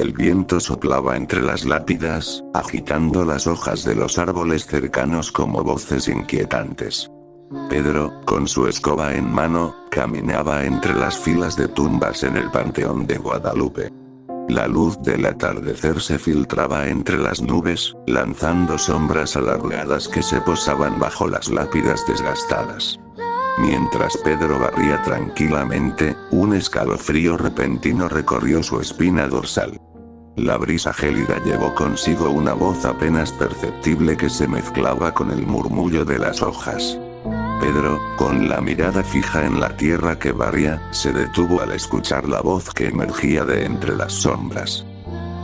El viento soplaba entre las lápidas, agitando las hojas de los árboles cercanos como voces inquietantes. Pedro, con su escoba en mano, caminaba entre las filas de tumbas en el Panteón de Guadalupe. La luz del atardecer se filtraba entre las nubes, lanzando sombras alargadas que se posaban bajo las lápidas desgastadas. Mientras Pedro barría tranquilamente, un escalofrío repentino recorrió su espina dorsal. La brisa gélida llevó consigo una voz apenas perceptible que se mezclaba con el murmullo de las hojas. Pedro, con la mirada fija en la tierra que barría, se detuvo al escuchar la voz que emergía de entre las sombras.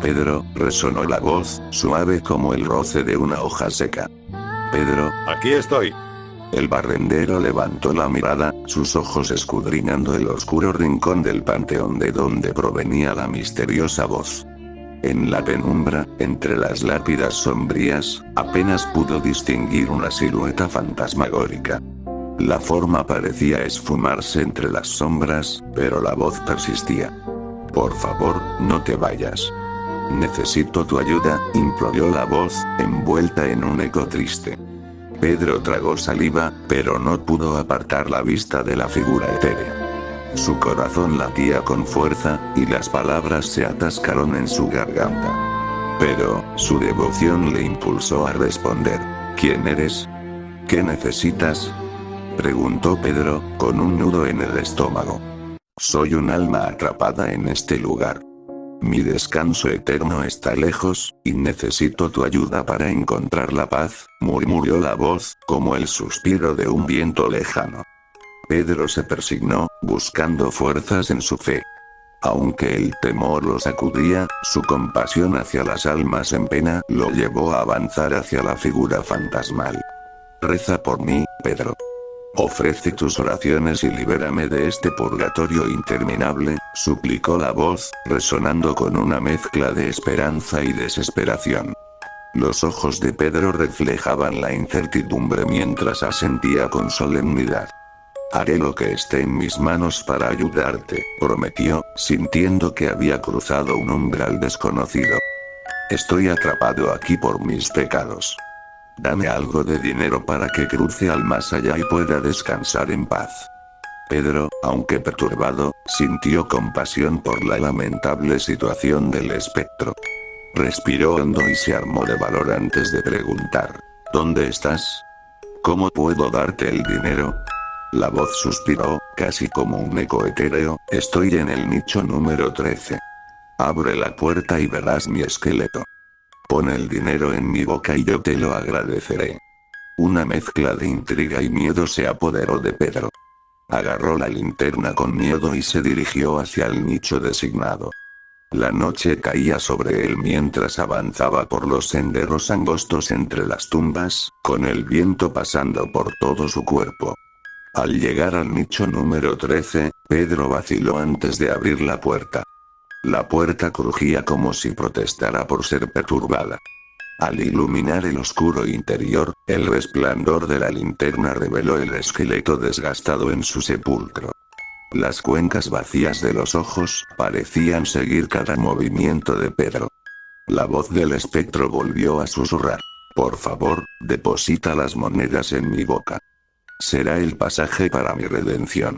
Pedro, resonó la voz, suave como el roce de una hoja seca. Pedro, aquí estoy. El barrendero levantó la mirada, sus ojos escudriñando el oscuro rincón del panteón de donde provenía la misteriosa voz. En la penumbra, entre las lápidas sombrías, apenas pudo distinguir una silueta fantasmagórica. La forma parecía esfumarse entre las sombras, pero la voz persistía. Por favor, no te vayas. Necesito tu ayuda, imploró la voz, envuelta en un eco triste. Pedro tragó saliva, pero no pudo apartar la vista de la figura etérea. Su corazón latía con fuerza, y las palabras se atascaron en su garganta. Pero, su devoción le impulsó a responder. ¿Quién eres? ¿Qué necesitas? Preguntó Pedro, con un nudo en el estómago. Soy un alma atrapada en este lugar. Mi descanso eterno está lejos, y necesito tu ayuda para encontrar la paz, murmuró la voz, como el suspiro de un viento lejano. Pedro se persignó, buscando fuerzas en su fe. Aunque el temor lo sacudía, su compasión hacia las almas en pena lo llevó a avanzar hacia la figura fantasmal. Reza por mí, Pedro. Ofrece tus oraciones y libérame de este purgatorio interminable, suplicó la voz, resonando con una mezcla de esperanza y desesperación. Los ojos de Pedro reflejaban la incertidumbre mientras asentía con solemnidad. Haré lo que esté en mis manos para ayudarte, prometió, sintiendo que había cruzado un umbral desconocido. Estoy atrapado aquí por mis pecados. Dame algo de dinero para que cruce al más allá y pueda descansar en paz. Pedro, aunque perturbado, sintió compasión por la lamentable situación del espectro. Respiró hondo y se armó de valor antes de preguntar. ¿Dónde estás? ¿Cómo puedo darte el dinero? La voz suspiró, casi como un eco etéreo. Estoy en el nicho número 13. Abre la puerta y verás mi esqueleto. Pon el dinero en mi boca y yo te lo agradeceré. Una mezcla de intriga y miedo se apoderó de Pedro. Agarró la linterna con miedo y se dirigió hacia el nicho designado. La noche caía sobre él mientras avanzaba por los senderos angostos entre las tumbas, con el viento pasando por todo su cuerpo. Al llegar al nicho número 13, Pedro vaciló antes de abrir la puerta. La puerta crujía como si protestara por ser perturbada. Al iluminar el oscuro interior, el resplandor de la linterna reveló el esqueleto desgastado en su sepulcro. Las cuencas vacías de los ojos parecían seguir cada movimiento de Pedro. La voz del espectro volvió a susurrar. Por favor, deposita las monedas en mi boca. Será el pasaje para mi redención.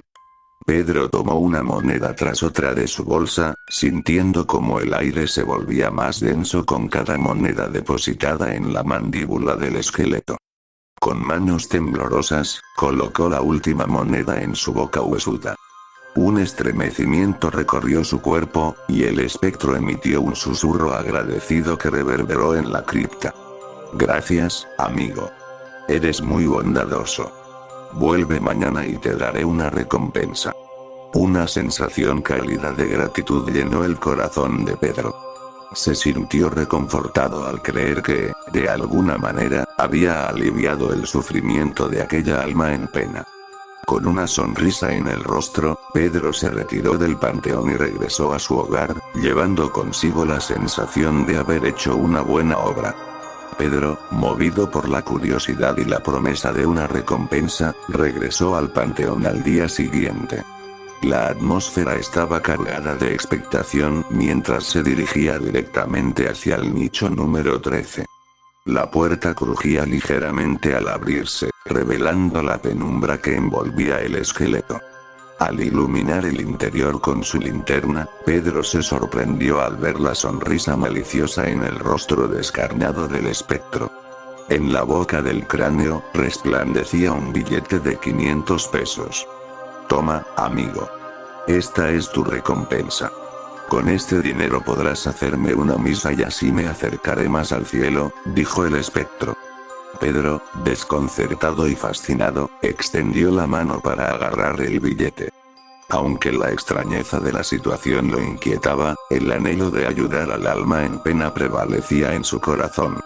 Pedro tomó una moneda tras otra de su bolsa, sintiendo como el aire se volvía más denso con cada moneda depositada en la mandíbula del esqueleto. Con manos temblorosas, colocó la última moneda en su boca huesuda. Un estremecimiento recorrió su cuerpo, y el espectro emitió un susurro agradecido que reverberó en la cripta. Gracias, amigo. Eres muy bondadoso. Vuelve mañana y te daré una recompensa. Una sensación cálida de gratitud llenó el corazón de Pedro. Se sintió reconfortado al creer que, de alguna manera, había aliviado el sufrimiento de aquella alma en pena. Con una sonrisa en el rostro, Pedro se retiró del panteón y regresó a su hogar, llevando consigo la sensación de haber hecho una buena obra. Pedro, movido por la curiosidad y la promesa de una recompensa, regresó al panteón al día siguiente. La atmósfera estaba cargada de expectación mientras se dirigía directamente hacia el nicho número 13. La puerta crujía ligeramente al abrirse, revelando la penumbra que envolvía el esqueleto. Al iluminar el interior con su linterna, Pedro se sorprendió al ver la sonrisa maliciosa en el rostro descarnado del espectro. En la boca del cráneo, resplandecía un billete de 500 pesos. Toma, amigo. Esta es tu recompensa. Con este dinero podrás hacerme una misa y así me acercaré más al cielo, dijo el espectro. Pedro, desconcertado y fascinado, extendió la mano para agarrar el billete. Aunque la extrañeza de la situación lo inquietaba, el anhelo de ayudar al alma en pena prevalecía en su corazón.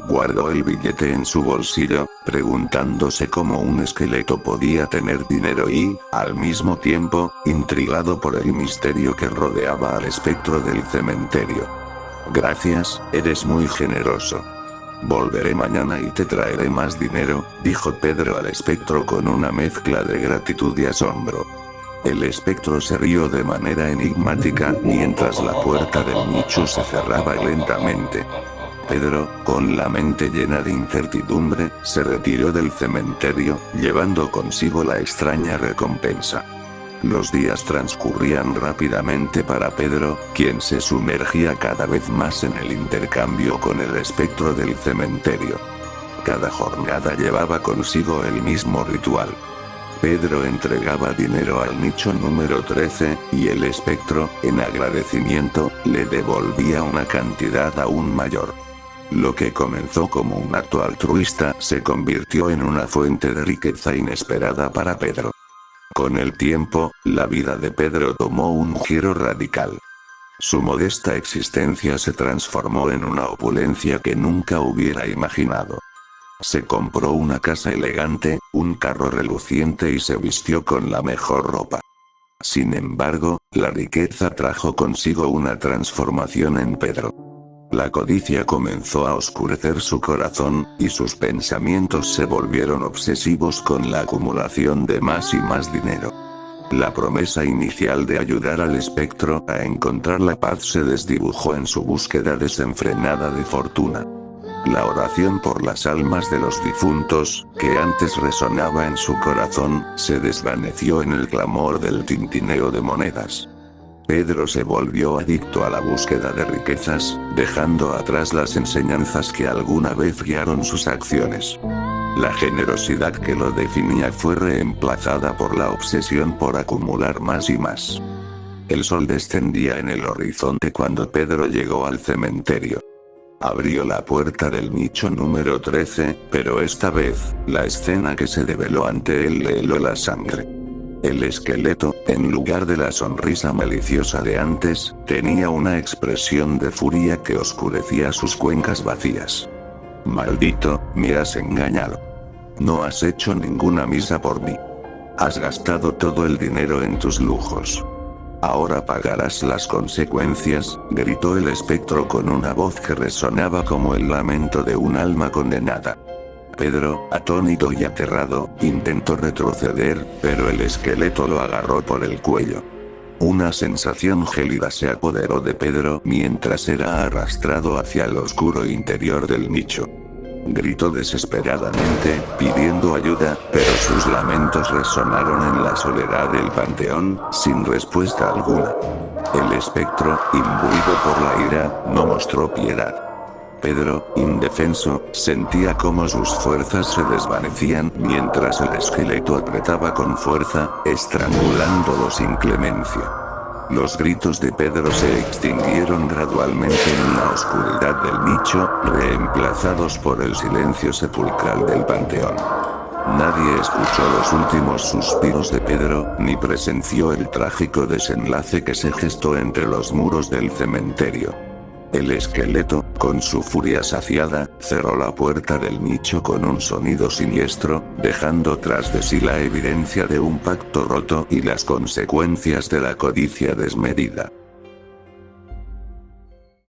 Guardó el billete en su bolsillo, preguntándose cómo un esqueleto podía tener dinero y, al mismo tiempo, intrigado por el misterio que rodeaba al espectro del cementerio. Gracias, eres muy generoso. Volveré mañana y te traeré más dinero, dijo Pedro al espectro con una mezcla de gratitud y asombro. El espectro se rió de manera enigmática mientras la puerta del nicho se cerraba lentamente. Pedro, con la mente llena de incertidumbre, se retiró del cementerio, llevando consigo la extraña recompensa. Los días transcurrían rápidamente para Pedro, quien se sumergía cada vez más en el intercambio con el espectro del cementerio. Cada jornada llevaba consigo el mismo ritual. Pedro entregaba dinero al nicho número 13, y el espectro, en agradecimiento, le devolvía una cantidad aún mayor. Lo que comenzó como un acto altruista se convirtió en una fuente de riqueza inesperada para Pedro. Con el tiempo, la vida de Pedro tomó un giro radical. Su modesta existencia se transformó en una opulencia que nunca hubiera imaginado. Se compró una casa elegante, un carro reluciente y se vistió con la mejor ropa. Sin embargo, la riqueza trajo consigo una transformación en Pedro. La codicia comenzó a oscurecer su corazón, y sus pensamientos se volvieron obsesivos con la acumulación de más y más dinero. La promesa inicial de ayudar al espectro a encontrar la paz se desdibujó en su búsqueda desenfrenada de fortuna. La oración por las almas de los difuntos, que antes resonaba en su corazón, se desvaneció en el clamor del tintineo de monedas. Pedro se volvió adicto a la búsqueda de riquezas, dejando atrás las enseñanzas que alguna vez guiaron sus acciones. La generosidad que lo definía fue reemplazada por la obsesión por acumular más y más. El sol descendía en el horizonte cuando Pedro llegó al cementerio. Abrió la puerta del nicho número 13, pero esta vez, la escena que se develó ante él le heló la sangre. El esqueleto, en lugar de la sonrisa maliciosa de antes, tenía una expresión de furia que oscurecía sus cuencas vacías. Maldito, me has engañado. No has hecho ninguna misa por mí. Has gastado todo el dinero en tus lujos. Ahora pagarás las consecuencias, gritó el espectro con una voz que resonaba como el lamento de un alma condenada. Pedro, atónito y aterrado, intentó retroceder, pero el esqueleto lo agarró por el cuello. Una sensación gélida se apoderó de Pedro mientras era arrastrado hacia el oscuro interior del nicho. Gritó desesperadamente, pidiendo ayuda, pero sus lamentos resonaron en la soledad del panteón, sin respuesta alguna. El espectro, imbuido por la ira, no mostró piedad. Pedro, indefenso, sentía cómo sus fuerzas se desvanecían mientras el esqueleto apretaba con fuerza, estrangulándolo sin clemencia. Los gritos de Pedro se extinguieron gradualmente en la oscuridad del nicho, reemplazados por el silencio sepulcral del panteón. Nadie escuchó los últimos suspiros de Pedro, ni presenció el trágico desenlace que se gestó entre los muros del cementerio. El esqueleto, con su furia saciada, cerró la puerta del nicho con un sonido siniestro, dejando tras de sí la evidencia de un pacto roto y las consecuencias de la codicia desmedida.